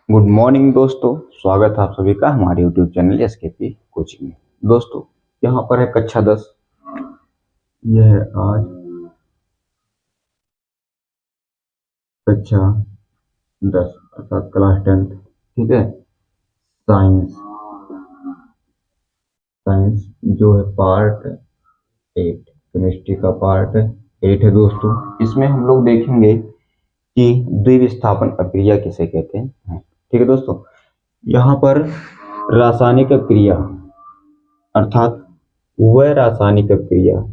Good morning दोस्तों। स्वागत है आप सभी का हमारे यूट्यूब चैनल एसकेपी कोचिंग में। दोस्तों, यहाँ पर है कक्षा 10। यह है आज कक्षा 10 अर्थात क्लास 10। ठीक है। साइंस साइंस जो है पार्ट 8, केमिस्ट्री का पार्ट 8 है दोस्तों। इसमें हम लोग देखेंगे कि द्विविस्थापन अभिक्रिया किसे कहते हैं। ठीक है दोस्तों, यहाँ पर रासायनिक अभिक्रिया अर्थात वह रासायनिक अभिक्रिया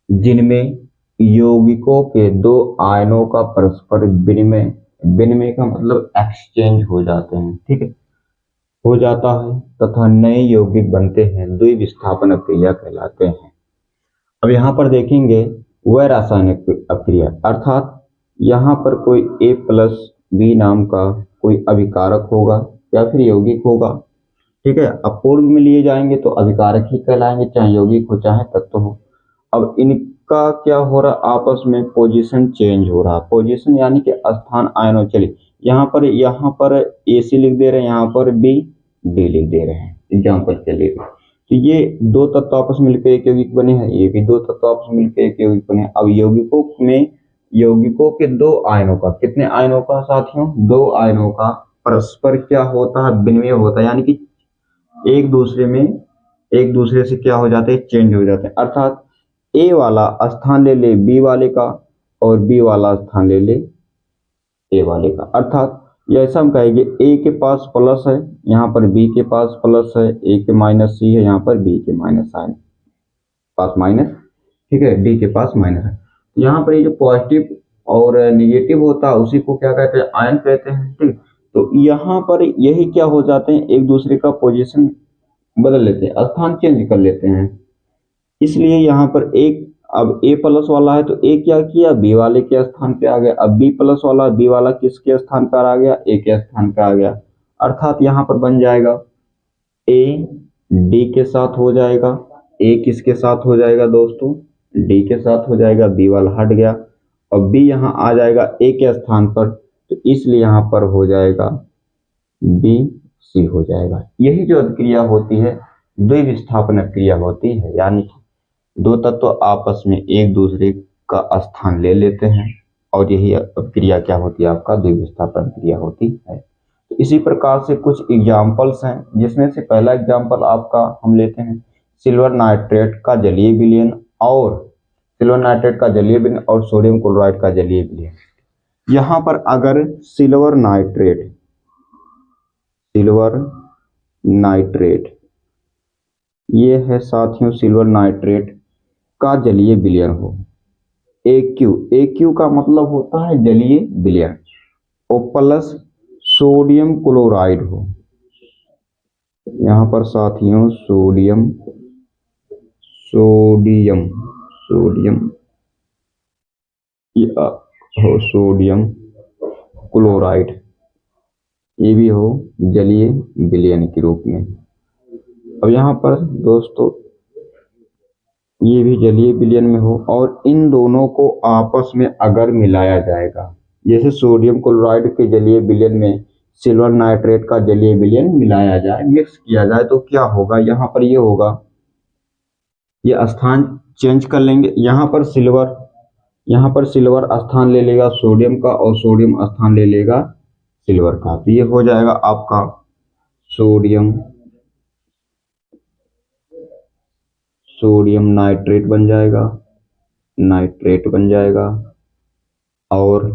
जिनमें यौगिकों के दो आयनों का परस्पर विनिमय, विनिमय का मतलब एक्सचेंज हो जाते हैं, ठीक है, हो जाता है तथा नए यौगिक बनते हैं, द्विविस्थापन अभिक्रिया कहलाते हैं। अब यहाँ पर देखेंगे वह रासायनिक अभिक्रिया अर्थात यहाँ पर कोई A प्लस बी नाम का कोई अभिकारक होगा या फिर यौगिक होगा। ठीक है। अब पूर्व में लिए जाएंगे तो अभिकारक ही कहलाएंगे, चाहे यौगिक हो चाहे तत्व हो। अब इनका क्या हो रहा, आपस में पोजीशन चेंज हो रहा। पोजीशन यानी कि स्थान आयनों। चलिए यहाँ पर AC लिख दे रहे हैं, यहाँ पर B D लिख दे रहे हैं, एग्जाम्पल के लिए। तो ये दो तत्व आपस में मिलकर एक यौगिक बने हैं, ये भी दो तत्व आपस में मिलकर एक यौगिक बने हैं। अब यौगिकों के दो आयनों का, कितने आयनों का साथियों, दो आयनों का परस्पर क्या होता है, विनिमय होता है, यानी कि एक दूसरे से क्या हो जाते हैं, चेंज हो जाते हैं। अर्थात ए वाला स्थान ले ले बी वाले का और बी वाला स्थान ले ले ए वाले का। अर्थात ये ऐसा हम कहेंगे ए के पास प्लस है, यहाँ पर बी के पास प्लस है, ए के माइनस सी है, यहाँ पर बी के माइनस साइन पास माइनस, ठीक है, डी के पास माइनस है। तो यहाँ पर ये जो पॉजिटिव और निगेटिव होता है उसी को क्या कहते हैं, आयन कहते हैं। ठीक। तो यहाँ पर यही क्या हो जाते हैं, एक दूसरे का पोजीशन बदल लेते हैं, स्थान चेंज कर लेते हैं। इसलिए यहाँ पर एक, अब A प्लस वाला है तो A क्या किया, B वाले के स्थान पे आ गया। अब B प्लस वाला, B वाला किसके स्थान पर आ गया, A के स्थान पर आ गया। अर्थात यहाँ पर बन जाएगा A D के साथ हो जाएगा, A किसके साथ हो जाएगा दोस्तों, D के साथ हो जाएगा, B वाला हट गया और B यहाँ आ जाएगा A के स्थान पर, तो इसलिए यहाँ पर हो जाएगा B C हो जाएगा। यही जो अभिक्रिया होती है द्विविस्थापन अभिक्रिया होती है, यानी दो तत्व आपस में एक दूसरे का स्थान ले लेते हैं और यही अभिक्रिया क्या होती है, आपका द्विविस्थापन अभिक्रिया होती है। तो इसी प्रकार से कुछ एग्जाम्पल्स हैं, जिसमें से पहला एग्जाम्पल आपका हम लेते हैं सिल्वर नाइट्रेट का जलीय विलयन और सोडियम क्लोराइड का जलीय विलयन। यहाँ पर अगर सिल्वर नाइट्रेट ये है साथियों, सिल्वर नाइट्रेट का जलीय विलयन हो, AQ का मतलब होता है जलीय विलयन, और प्लस सोडियम क्लोराइड हो, यहाँ पर साथियों सोडियम क्लोराइड ये भी हो जलीय विलयन के रूप में। अब यहाँ पर दोस्तों ये भी जलीय विलयन में हो और इन दोनों को आपस में अगर मिलाया जाएगा, जैसे सोडियम क्लोराइड के जलीय विलयन में सिल्वर नाइट्रेट का जलीय विलयन मिलाया जाए, मिक्स किया जाए, तो क्या होगा, यहाँ पर ये होगा, ये स्थान चेंज कर लेंगे। यहाँ पर सिल्वर स्थान ले लेगा सोडियम का और सोडियम स्थान ले लेगा सिल्वर का, तो ये हो जाएगा आपका सोडियम नाइट्रेट बन जाएगा और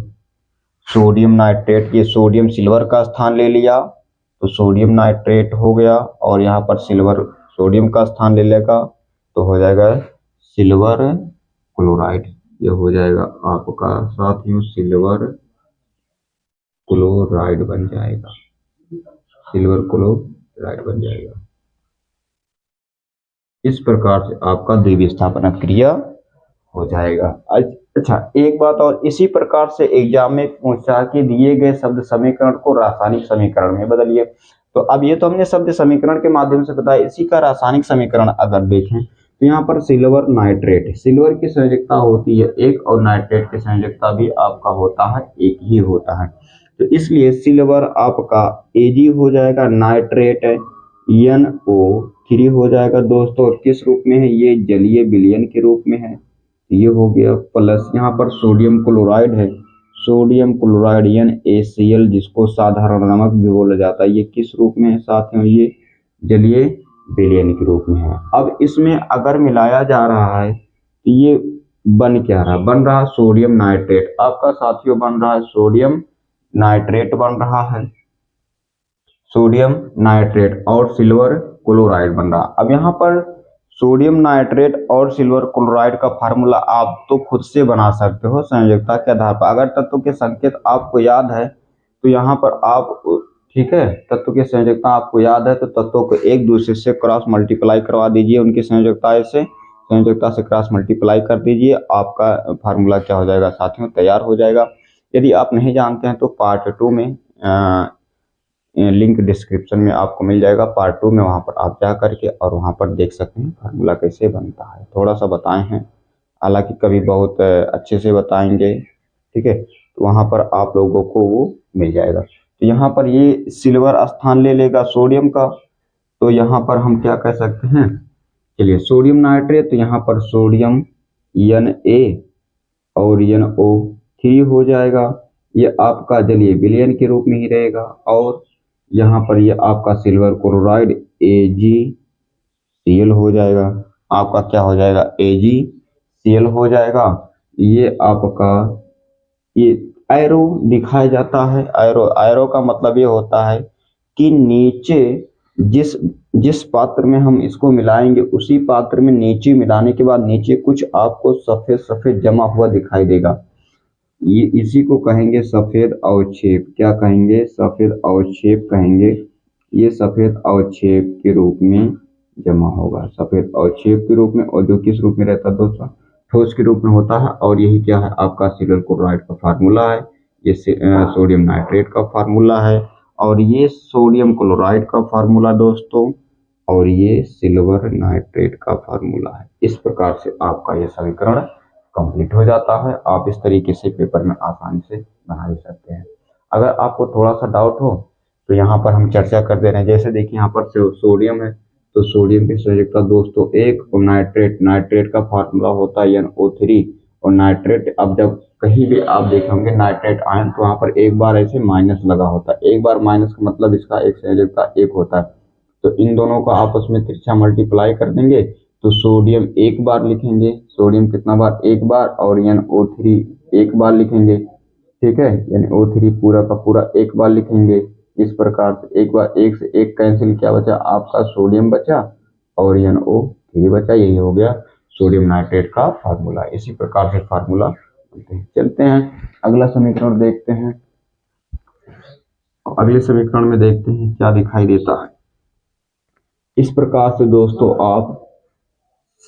सोडियम नाइट्रेट, ये सोडियम सिल्वर का स्थान ले लिया तो सोडियम नाइट्रेट हो गया, और यहाँ पर सिल्वर सोडियम का स्थान ले लेगा तो हो जाएगा सिल्वर क्लोराइड। ये हो जाएगा आपका साथियों सिल्वर क्लोराइड बन जाएगा, इस प्रकार से आपका द्विविस्थापन अभिक्रिया हो जाएगा। अच्छा, एक बात और, इसी प्रकार से एग्जाम में पूछा कि दिए गए शब्द समीकरण को रासायनिक समीकरण में बदलिए। तो अब ये तो हमने शब्द समीकरण के माध्यम से बताया, इसी का रासायनिक समीकरण अगर देखें तो यहाँ पर सिल्वर नाइट्रेट, सिल्वर की संयोजकता होती है एक और नाइट्रेट की संयोजकता भी आपका होता है एक ही होता है। तो इसलिए सिल्वर आपका Ag हो जाएगा, नाइट्रेट NO3 हो जाएगा दोस्तों। और किस रूप में है, ये जलीय विलयन के रूप में है। ये हो गया प्लस यहाँ पर सोडियम क्लोराइड है, सोडियम क्लोराइड NaCl, जिसको साधारण नमक भी बोला जाता है। ये किस रूप में है साथियों, ये जलीय विलयन के रूप में है। अब इसमें अगर मिलाया जा रहा है तो ये बन क्या रहा, बन रहा सोडियम नाइट्रेट आपका साथियों, बन रहा है सोडियम नाइट्रेट बन रहा है, सोडियम नाइट्रेट और सिल्वर क्लोराइड बन रहा। अब यहाँ पर सोडियम नाइट्रेट और सिल्वर क्लोराइड का फार्मूला आप तो खुद से बना सकते हो संयोजकता के आधार पर। अगर तत्व के संकेत आपको याद है तो यहाँ पर आप, ठीक है, तत्व की संयोजकता आपको याद है तो तत्वों को एक दूसरे से क्रॉस मल्टीप्लाई करवा दीजिए, उनकी संयोजकता से क्रॉस मल्टीप्लाई कर दीजिए, आपका फार्मूला क्या हो जाएगा साथियों, तैयार हो जाएगा। यदि आप नहीं जानते हैं तो पार्ट 2 में लिंक डिस्क्रिप्शन में आपको मिल जाएगा, पार्ट 2 में, वहां पर आप जा करके और वहां पर देख सकते हैं फार्मूला कैसे बनता है। थोड़ा सा बताए हैं, हालांकि कभी बहुत अच्छे से बताएंगे, ठीक है, तो वहां पर आप लोगों को वो मिल जाएगा। तो यहाँ पर ये सिल्वर स्थान ले लेगा सोडियम का, तो यहाँ पर हम क्या कह सकते हैं, चलिए सोडियम नाइट्रेट, तो यहाँ पर सोडियम Na और NO3 हो जाएगा, ये आपका जलीय विलयन के रूप में ही रहेगा। और यहाँ पर ये आपका सिल्वर क्लोराइड AgCl हो जाएगा, आपका क्या हो जाएगा, AgCl हो जाएगा। ये आपका, ये एरो दिखाया जाता है, एरो का मतलब ये होता है कि नीचे जिस पात्र में हम इसको मिलाएंगे उसी पात्र में नीचे मिलाने के बाद नीचे कुछ आपको सफेद सफेद जमा हुआ दिखाई देगा, ये इसी को कहेंगे सफेद अवक्षेप। क्या कहेंगे, सफेद अवक्षेप कहेंगे। ये सफेद अवक्षेप के रूप में जमा होगा, सफेद अवक्षेप के रूप में, और जो किस रूप में रहता है दोस्तों, ठोस के रूप में होता है। और यही क्या है, आपका सिल्वर क्लोराइड का फार्मूला है, ये सोडियम नाइट्रेट का फार्मूला है, और ये सोडियम क्लोराइड का फार्मूला दोस्तों, और ये सिल्वर नाइट्रेट का फार्मूला है। इस प्रकार से आपका ये समीकरण कंप्लीट हो जाता है। आप इस तरीके से पेपर में आसानी से बना ले सकते हैं। अगर आपको थोड़ा सा डाउट हो तो यहाँ पर हम चर्चा कर दे रहे हैं। जैसे देखिए यहाँ पर सोडियम है, तो सोडियम की संयोजकता दोस्तों 1, और नाइट्रेट का फार्मूला होता है NO3। और नाइट्रेट, अब जब कहीं भी आप देखेंगे नाइट्रेट आयन तो वहाँ पर एक बार ऐसे माइनस लगा होता है, एक बार माइनस का मतलब इसका एक संयोजकता 1 होता है। तो इन दोनों का आपस में तिरछा मल्टीप्लाई कर देंगे तो सोडियम एक बार लिखेंगे, सोडियम कितना बार, एक बार, और NO3 एक बार लिखेंगे, ठीक है, NO3 पूरा का पूरा एक बार लिखेंगे। इस प्रकार से एक बार, एक से एक कैंसिल, क्या बचा, आपका सोडियम बचा और NO3 बचा। यही हो गया सोडियम नाइट्रेट का फार्मूला। इसी प्रकार से फार्मूला बनते हैं। चलते हैं अगला समीकरण देखते हैं। अगले समीकरण में देखते हैं क्या दिखाई देता है। इस प्रकार से दोस्तों आप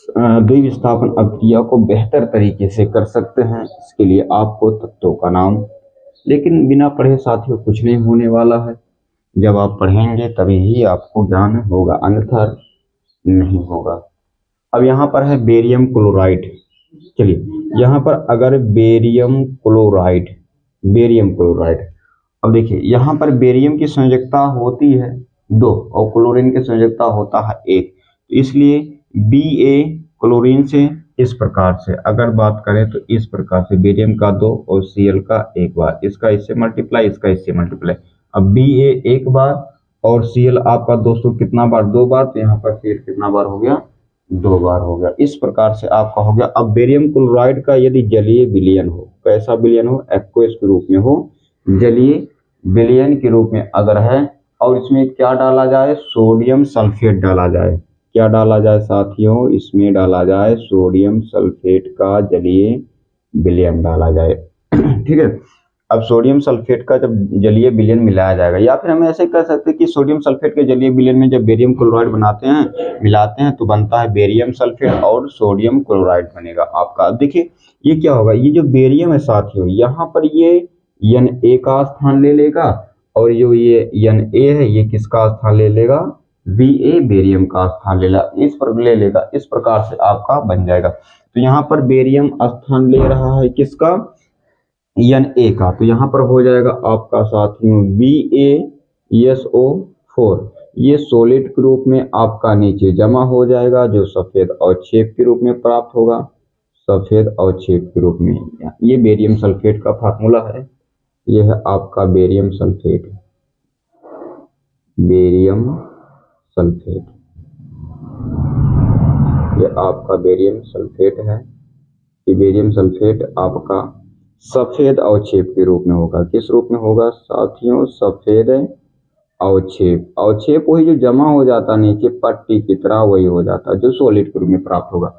द्विविस्थापन अभिक्रिया को बेहतर तरीके से कर सकते हैं। इसके लिए आपको तत्वों का नाम, लेकिन बिना पढ़े साथियों कुछ नहीं होने वाला है। जब आप पढ़ेंगे तभी ही आपको ज्ञान होगा, अन्यथा नहीं होगा। अब यहाँ पर है बेरियम क्लोराइड। चलिए यहाँ पर अगर बेरियम क्लोराइड, अब देखिए यहाँ पर बेरियम की संयोजकता होती है 2 और क्लोरीन की संयोजकता होता है 1, तो इसलिए Ba क्लोरीन से इस प्रकार से अगर बात करें तो इस प्रकार से बेरियम का 2 और Cl का 1 बार, इसका इससे मल्टीप्लाई, इसका इससे मल्टीप्लाई। अब Ba 1 बार और Cl आपका दोस्तों कितना बार, 2 बार, तो यहाँ पर Cl कितना बार हो गया, 2 बार हो गया। इस प्रकार से आपका हो गया। अब बेरियम क्लोराइड का यदि जलीय विलयन हो, कैसा विलयन हो, एक्वस के रूप में हो, जलीय विलयन के रूप में अगर है, और इसमें क्या डाला जाए, सोडियम सल्फेट डाला जाए। क्या डाला जाए साथियों, इसमें डाला जाए सोडियम सल्फेट का जलीय विलयन डाला जाए, ठीक है। अब सोडियम सल्फेट का जब जलीय विलयन मिलाया जाएगा, या फिर हम ऐसे कह सकते हैं कि सोडियम सल्फेट के जलीय विलयन में जब बेरियम क्लोराइड बनाते हैं, मिलाते हैं, तो बनता है बेरियम सल्फेट और सोडियम क्लोराइड बनेगा आपका। अब देखिए ये क्या होगा, ये जो बेरियम है साथियों, यहाँ पर ये Na का स्थान ले लेगा, और जो ये Na है ये किसका स्थान ले लेगा, Ba बेरियम का स्थान ले लेगा। इस प्रकार से आपका बन जाएगा। तो यहाँ पर बेरियम स्थान ले रहा है किसका, एन ए का, तो यहाँ पर हो जाएगा आपका साथियों BaSO4। ये सॉलिड के रूप में आपका नीचे जमा हो जाएगा, जो सफेद अवक्षेप के रूप में प्राप्त होगा, सफेद अवक्षेप के रूप में। ये बेरियम सल्फेट का फार्मूला है, ये है आपका बेरियम सल्फेट, बेरियम सल्फेट, ये आपका बेरियम सल्फेट है। ये बेरियम सल्फेट आपका सफेद अवक्षेप के रूप में होगा। किस रूप में होगा साथियों? सफेद अवक्षेप। अवक्षेप वही जो जमा हो जाता नीचे पट्टी की तरह, वही हो जाता जो सॉलिड के रूप में प्राप्त होगा।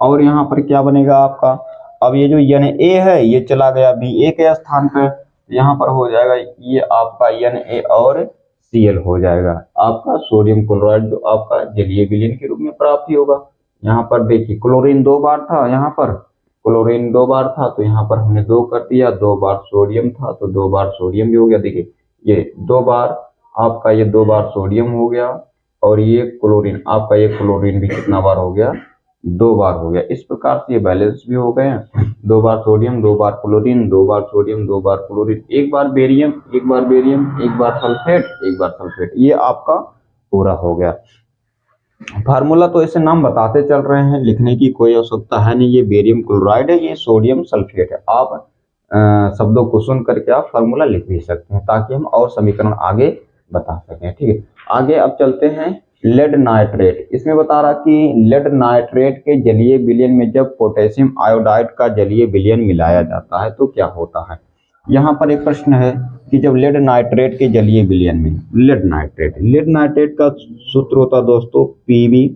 और यहाँ पर क्या बनेगा आपका? अब ये जो Na है ये चला गया Ba के स्थान पर, यहाँ पर हो जाएगा ये आपका Na और Cl हो जाएगा, आपका सोडियम क्लोराइड, जो आपका जलीय विलयन के रूप में प्राप्त ही होगा। यहाँ पर देखिए क्लोरीन 2 बार था, यहाँ पर क्लोरीन 2 बार था, तो यहाँ पर हमने 2 कर दिया। 2 बार सोडियम था तो 2 बार सोडियम भी हो गया। देखिए ये 2 बार आपका, ये 2 बार सोडियम हो गया, और ये क्लोरीन आपका, ये क्लोरीन भी कितना बार हो गया? 2 बार हो गया। इस प्रकार से ये बैलेंस भी हो गए हैं। 2 बार सोडियम, 2 बार क्लोरीन, 2 बार सोडियम, 2 बार क्लोरीन, 1 बार बेरियम, 1 बार बेरियम, 1 बार सल्फेट, 1 बार सल्फेट, ये आपका पूरा हो गया। फार्मूला तो ऐसे नाम बताते चल रहे हैं, लिखने की कोई आवश्यकता है नहीं। ये बेरियम क्लोराइड है, ये सोडियम सल्फेट है। आप शब्दों को सुन करके आप फार्मूला लिख भी सकते हैं, ताकि हम और समीकरण आगे बता सकें। ठीक है, आगे अब चलते हैं लेड नाइट्रेट। इसमें बता रहा कि लेड नाइट्रेट के जलीय विलयन में जब पोटेशियम आयोडाइड का जलीय विलयन मिलाया जाता है तो क्या होता है। यहाँ पर एक प्रश्न है कि जब लेड नाइट्रेट के जलीय विलयन में, लेड नाइट्रेट का सूत्र होता है दोस्तों Pb,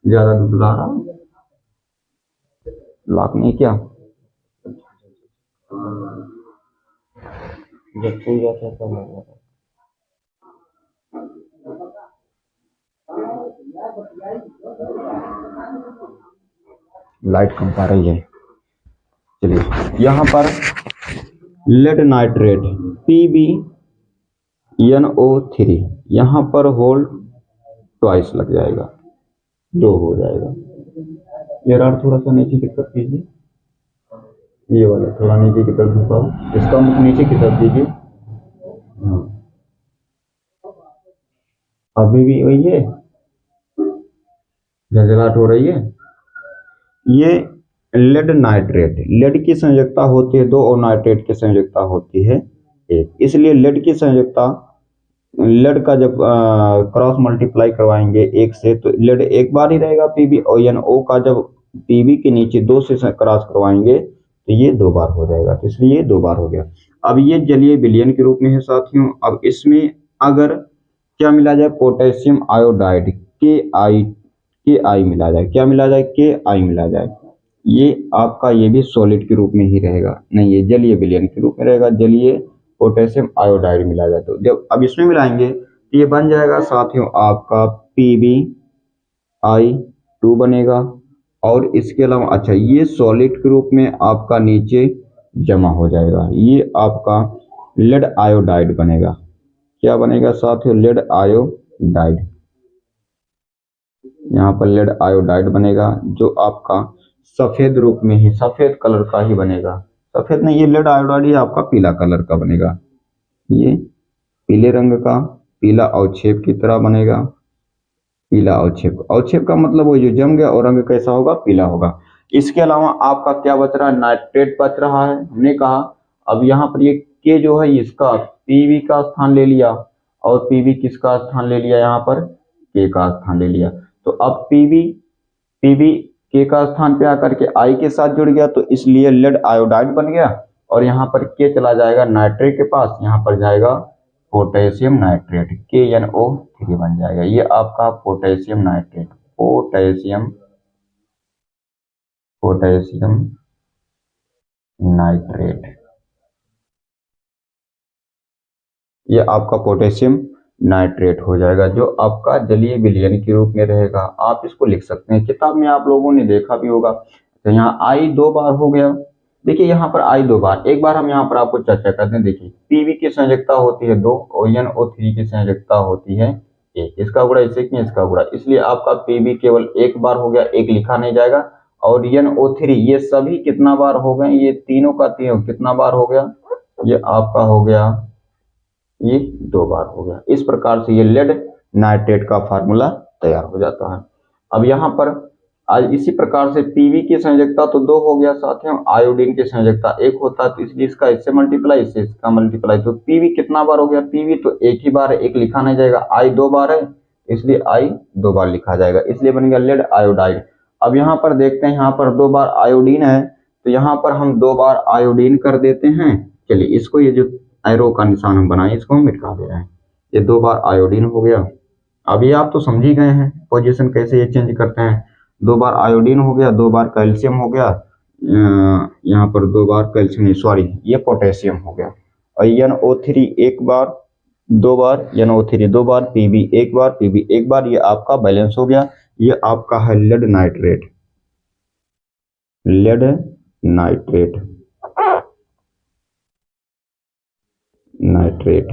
ज्यादा दूध ला रहा लाख नहीं क्या, जब कोई जाता है तब लाइट कम पा रही है। चलिए यहाँ पर लेड नाइट्रेट PbNO3, यहाँ पर होल ट्वाइस लग जाएगा, 2 हो जाएगा। ये राड थोड़ा सा नीचे की तरफ कीजिए, ये वाला थोड़ा नीचे की तरफ झुकाओ, इसका मुख नीचे की तरफ दीजिए। अभी भी वही है, झंझलाहट हो रही है। ये लेड नाइट्रेट, लेड की संयोजकता होती है 2 और नाइट्रेट की संयोजकता होती है 1, इसलिए लेड की संयोजकता, लेड का जब क्रॉस मल्टीप्लाई करवाएंगे 1 से तो लेड 1 बार ही रहेगा Pb, और NO का जब Pb के नीचे 2 से क्रॉस करवाएंगे तो ये 2 बार हो जाएगा, तो इसलिए ये 2 बार हो गया। अब ये जलीय विलयन के रूप में है साथियों। अब इसमें अगर क्या मिला जाए? पोटेशियम आयोडाइड KI मिला जाए, क्या मिला जाए? KI मिला जाए। ये आपका ये भी सॉलिड के रूप में ही रहेगा, नहीं ये जलीय विलयन के रूप में रहेगा। जलीय पोटेशियम आयोडाइड मिला जाए तो जब अब इसमें मिलाएंगे तो ये बन जाएगा साथियों आपका PbI2 बनेगा। और इसके अलावा अच्छा ये सॉलिड के रूप में आपका नीचे जमा हो जाएगा, ये आपका लेड आयोडाइड बनेगा। क्या बनेगा साथियों? Lead iodide. यहाँ पर लेड आयोडाइड बनेगा, जो आपका सफेद रूप में ही, सफेद कलर का ही बनेगा। सफेद नहीं, ये लेड आयोडाइड ही आपका पीला कलर का बनेगा, ये पीले रंग का, पीला अवक्षेप की तरह बनेगा। पीला अवक्षेप, अवक्षेप का मतलब वो जो जम गया और रंग कैसा होगा? पीला होगा। इसके अलावा आपका क्या बच रहा है? नाइट्रेट बच रहा है। हमने कहा अब यहाँ पर ये के जो है इसका Pb का स्थान ले लिया, और Pb किसका स्थान ले लिया? यहाँ पर के का स्थान ले लिया। तो अब Pb के का स्थान पे आकर के I के साथ जुड़ गया, तो इसलिए लेड आयोडाइड बन गया। और यहाँ पर के चला जाएगा नाइट्रेट के पास, यहाँ पर जाएगा पोटेशियम नाइट्रेट, KNO3 बन जाएगा। ये आपका पोटेशियम नाइट्रेट, पोटेशियम नाइट्रेट, ये आपका पोटेशियम नाइट्रेट हो जाएगा, जो आपका जलीय विलयन के रूप में रहेगा। आप इसको लिख सकते हैं, किताब में आप लोगों ने देखा भी होगा। तो यहाँ I 2 बार हो गया। देखिए यहाँ पर I 2 बार, एक बार हम यहाँ पर आपको चर्चा करते हैं। देखिए Pb की संयोजकता होती है 2 और NO3 की संयोजकता होती है 1, इसका गुणा इससे किया, इसका गुणा, इसलिए आपका Pb केवल 1 बार हो गया, 1 लिखा नहीं जाएगा। और NO3 ये सभी कितना बार हो गए, ये तीनों का तीनों कितना बार हो गया, ये आपका हो गया, ये 2 बार हो गया। इस प्रकार से ये लेड नाइट्रेट का फार्मूला तैयार हो जाता है। अब यहाँ पर आज इसी प्रकार से पीवी की संयोजकता तो 2 हो गया साथियों, आयोडीन की संयोजकता 1 होता है, तो इसलिए इसका इससे मल्टीप्लाई, इससे इसका मल्टीप्लाई, तो पीवी कितना बार हो गया, पीवी तो एक ही बार है, एक लिखा नहीं जाएगा, आई 2 बार है इसलिए आई 2 बार लिखा जाएगा, इसलिए बन गया लेड आयोडाइड। अब यहाँ पर देखते हैं, यहाँ पर 2 बार आयोडीन है तो यहाँ पर हम 2 बार आयोडीन कर देते हैं। चलिए इसको, ये जो एरो का निशान हम बनाए इसको हम मिटा दे रहे हैं, ये 2 बार आयोडीन हो गया। अब ये आप तो समझ ही गए हैं पोजीशन कैसे ये चेंज करते हैं, 2 बार आयोडीन हो गया, 2 बार कैल्शियम हो गया, यहाँ पर 2 बार कैल्शियम नहीं सॉरी ये पोटेशियम हो गया, और NO3 1 बार, 2 बार NO3 2 बार, Pb 1 बार, Pb 1 बार, ये आपका बैलेंस हो गया। ये आपका है lead nitrate, lead nitrate, nitrate,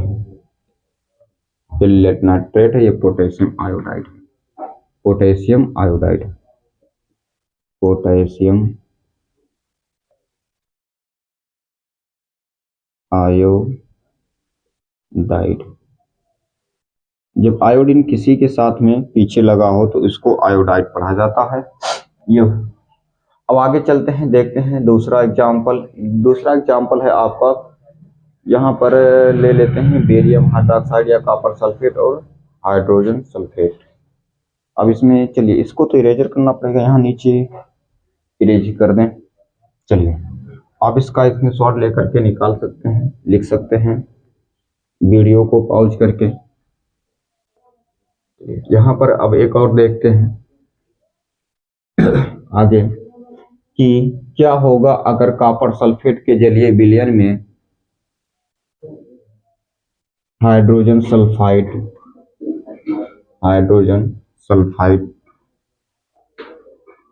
ये लेड नाइट्रेट है, ये potassium iodide, potassium iodide, potassium iodide. जब आयोडीन किसी के साथ में पीछे लगा हो तो इसको आयोडाइड पढ़ा जाता है। ये अब आगे चलते हैं, देखते हैं दूसरा एग्जाम्पल। दूसरा एग्जाम्पल है आपका, यहाँ पर ले लेते हैं बेरियम हाइड्रोक्साइड या कॉपर सल्फेट और हाइड्रोजन सल्फेट। अब इसमें चलिए इसको तो इरेजर करना पड़ेगा, यहाँ नीचे इरेज कर दें। चलिए आप इसका इसमें शॉर्ट लेकर के निकाल सकते हैं, लिख सकते हैं वीडियो को पॉज करके। यहाँ पर अब एक और देखते हैं आगे कि क्या होगा अगर कॉपर सल्फेट के जलीय विलयन में हाइड्रोजन सल्फाइड, हाइड्रोजन सल्फाइड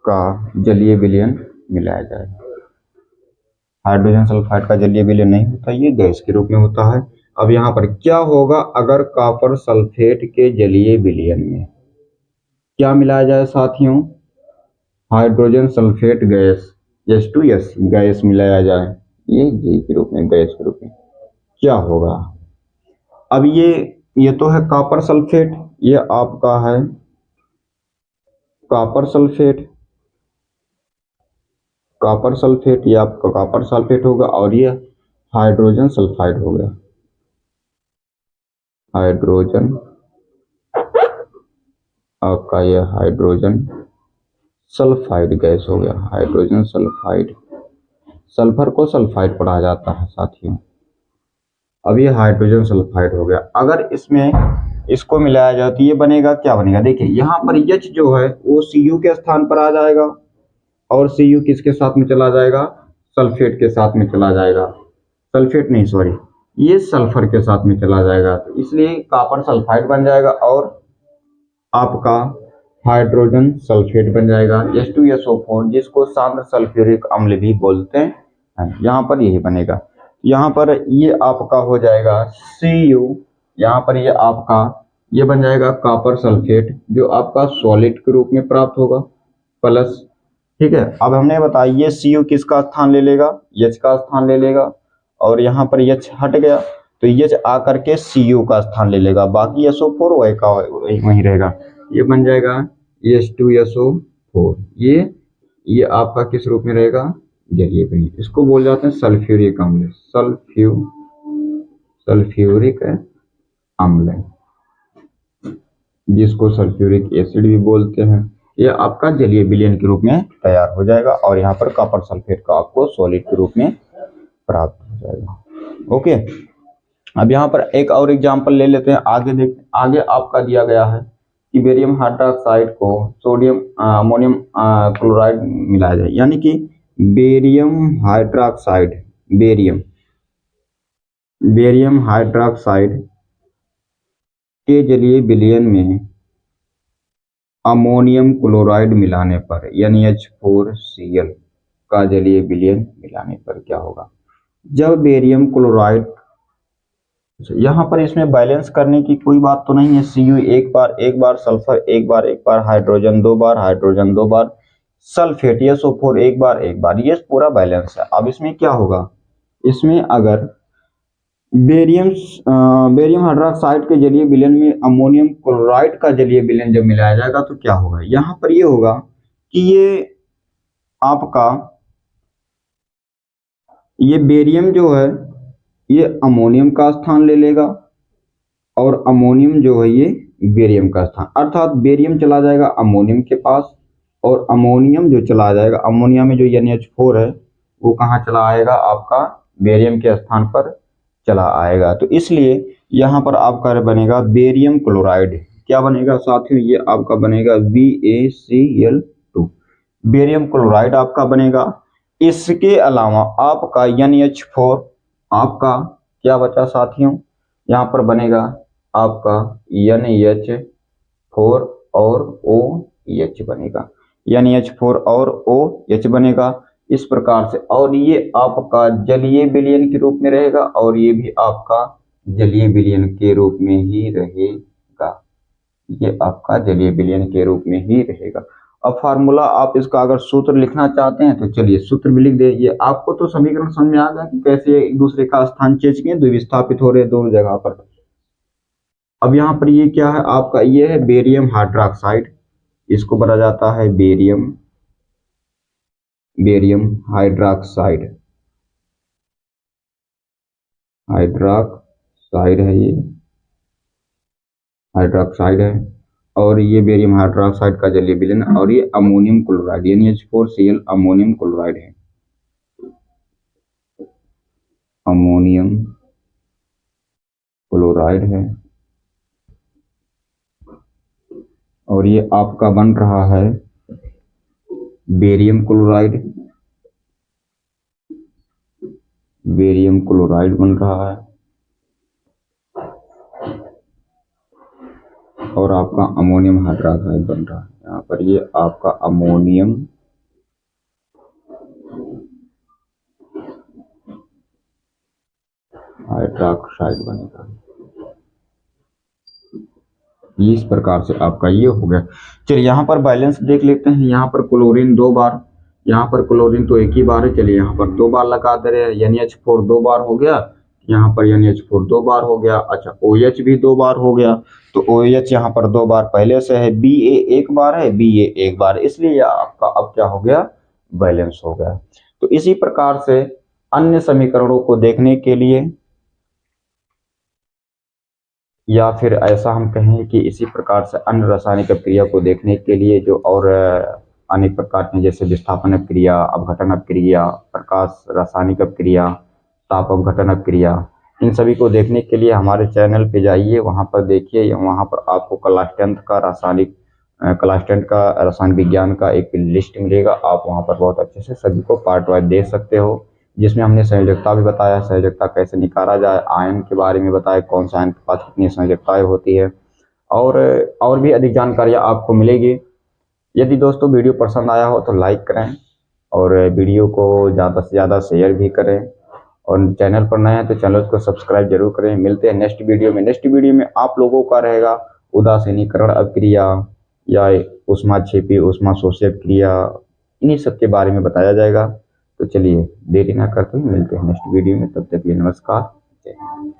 का जलीय विलयन मिलाया जाए। हाइड्रोजन सल्फाइड का जलीय विलयन नहीं होता, ये गैस के रूप में होता है। अब यहाँ पर क्या होगा अगर कॉपर सल्फेट के जलीय विलयन में क्या मिलाया जाए साथियों, hydrogen sulphate gas H2S gas मिलाया जाए, ये जी के रूप में, गैस के रूप में क्या होगा। अब ये तो है कॉपर सल्फेट, ये आपका है कॉपर सल्फेट, कॉपर सल्फेट, ये आपका कॉपर सल्फेट होगा, और ये हाइड्रोजन सल्फाइड हो गया, हाइड्रोजन आपका ये हाइड्रोजन सल्फाइड गैस हो गया, हाइड्रोजन सल्फाइड। सल्फर को सल्फाइड पढ़ा जाता है साथियों। अब ये हाइड्रोजन सल्फाइड हो गया। अगर इसमें इसको मिलाया जाए तो ये बनेगा, क्या बनेगा, देखिए यहाँ पर H जो है वो Cu के स्थान पर आ जाएगा, और Cu किसके साथ में चला जाएगा, सल्फेट के साथ में चला जाएगा, सल्फेट नहीं सॉरी ये सल्फर के साथ में चला जाएगा, तो इसलिए कॉपर सल्फाइड बन जाएगा और आपका हाइड्रोजन सल्फेट बन जाएगा H2SO4, जिसको सांद्र सल्फ्यूरिक अम्ल भी बोलते हैं। यहाँ पर यही बनेगा, यहाँ पर ये आपका हो जाएगा Cu, यहाँ पर ये आपका ये बन जाएगा कॉपर सल्फेट जो आपका सॉलिड के रूप में प्राप्त होगा प्लस, ठीक है। अब हमने बताया ये Cu किसका स्थान ले लेगा, H का स्थान ले लेगा, और यहाँ पर H हट गया तो H आकर के Cu का स्थान ले लेगा, बाकी SO4 वही रहेगा, ये बन जाएगा H2SO4। ये आपका किस रूप में रहेगा, जलीय विलयन, इसको बोल जाते हैं सल्फ्यूरिक अम्ल, सल्फ्यूरिक अम्ल, जिसको सल्फ्यूरिक एसिड भी बोलते हैं। ये आपका जलीय विलयन के रूप में तैयार हो जाएगा, और यहाँ पर कॉपर सल्फेट का आपको सॉलिड के रूप में प्राप्त हो जाएगा। ओके, अब यहाँ पर एक और एग्जांपल ले लेते हैं, आगे देखते हैं। आगे आपका दिया गया है कि बेरियम हाइड्रोक्साइड को सोडियम अमोनियम क्लोराइड मिलाया जाए, यानी कि बेरियम हाइड्रोक्साइड, बेरियम हाइड्रोक्साइड के जलीय विलयन में अमोनियम क्लोराइड मिलाने पर NH4Cl का जलीय विलयन मिलाने पर क्या होगा। जब बेरियम क्लोराइड, यहाँ पर इसमें बैलेंस करने की कोई बात तो नहीं है, Cu एक बार सल्फर एक बार हाइड्रोजन 2 बार, हाइड्रोजन 2 बार, सल्फेट SO4 एक बार, ये पूरा बैलेंस है। अब इसमें क्या होगा, इसमें अगर बेरियम बेरियम हाइड्रोक्साइड के जलीय विलयन में अमोनियम क्लोराइड का जलीय विलयन जब मिलाया जाएगा तो क्या होगा, यहाँ पर ये होगा कि आपका ये बेरियम जो है ये अमोनियम का स्थान ले लेगा और अमोनियम जो है ये बेरियम का स्थान, अर्थात बेरियम चला जाएगा अमोनियम के पास और अमोनियम जो चला जाएगा, अमोनिया में जो NH4 है वो कहाँ चला आएगा, आपका बेरियम के स्थान पर चला आएगा। तो इसलिए यहाँ पर आपका बनेगा बेरियम क्लोराइड। क्या बनेगा साथियों, ये आपका बनेगा BaCl2, बेरियम क्लोराइड आपका बनेगा। इसके अलावा आपका NH4 आपका क्या बचा साथियों, यहाँ पर बनेगा आपका NH4 और OH बनेगा, NH4 और OH बनेगा इस प्रकार से। और ये आपका जलीय विलयन के रूप में रहेगा और ये भी आपका जलीय विलयन के रूप में ही रहेगा, ये आपका जलीय विलयन के रूप में ही रहेगा। अब फार्मूला आप इसका अगर सूत्र लिखना चाहते हैं तो चलिए सूत्र भी लिख दीजिए। आपको तो समीकरण समझ में आ गया कि कैसे एक दूसरे का स्थान चेंज किए, द्विविस्थापित हो रहे दोनों जगह पर। अब यहाँ पर ये क्या है आपका, ये है बेरियम हाइड्रोक्साइड, इसको बोला जाता है बेरियम हाइड्रोक्साइड, हाइड्रोक्साइड है, ये हाइड्रोक्साइड है और ये बेरियम हाइड्रोक्साइड का जलीय विलयन, और ये ammonium chloride NH4Cl ammonium chloride है, अमोनियम क्लोराइड है। और ये आपका बन रहा है बेरियम क्लोराइड, बेरियम क्लोराइड बन रहा है। और आपका अमोनियम हाइड्रोक्साइड बन रहा है, यहाँ पर ये आपका अमोनियम हाइड्रोक्साइड बनेगा। इस प्रकार से आपका ये हो गया। चलिए यहाँ पर बैलेंस देख लेते हैं। यहाँ पर क्लोरीन 2 बार, यहाँ पर क्लोरीन तो एक ही बार है, चलिए यहाँ पर 2 बार लगा दे रहे हैं। NH4 2 बार हो गया, यहाँ पर NH4 2 बार हो गया। अच्छा OH भी 2 बार हो गया, तो OH यहाँ पर 2 बार पहले से है। Ba 1 बार है, Ba 1 बार, इसलिए आपका अब क्या हो गया, बैलेंस हो गया। तो इसी प्रकार से अन्य समीकरणों को देखने के लिए, या फिर ऐसा हम कहें कि इसी प्रकार से अन्य रासायनिक अपक्रिया को देखने के लिए जो और अनेक प्रकार के जैसे विस्थापन अपक्रिया, अपघटन अपक्रिया, प्रकाश रासायनिक अपक्रिया, ताप अपघटन अपक्रिया, इन सभी को देखने के लिए हमारे चैनल पे जाइए, वहां पर देखिए। वहां पर आपको क्लास 10 का रसायन विज्ञान का एक लिस्ट मिलेगा। आप वहां पर बहुत अच्छे से सभी को पार्ट वाइज देख सकते हो, जिसमें हमने संयोजकता भी बताया, संयोजकता कैसे निकाला जाए, आयन के बारे में बताया, कौन सा आयन के पास कितनी संयोजकताएं होती है, और भी अधिक जानकारियाँ आपको मिलेगी। यदि दोस्तों वीडियो पसंद आया हो तो लाइक करें और वीडियो को ज़्यादा से ज़्यादा शेयर भी करें, और चैनल पर नए हैं तो चैनल को सब्सक्राइब जरूर करें। मिलते हैं नेक्स्ट वीडियो में। नेक्स्ट वीडियो में आप लोगों का रहेगा उदासीनीकरण अपक्रिया या ऊष्माक्षेपी ऊष्मा शोषक क्रिया, इन्हीं सब के बारे में बताया जाएगा। तो चलिए देरी ना करते हुए मिलते हैं नेक्स्ट वीडियो में, तब तक के लिए नमस्कार, जय हिंद।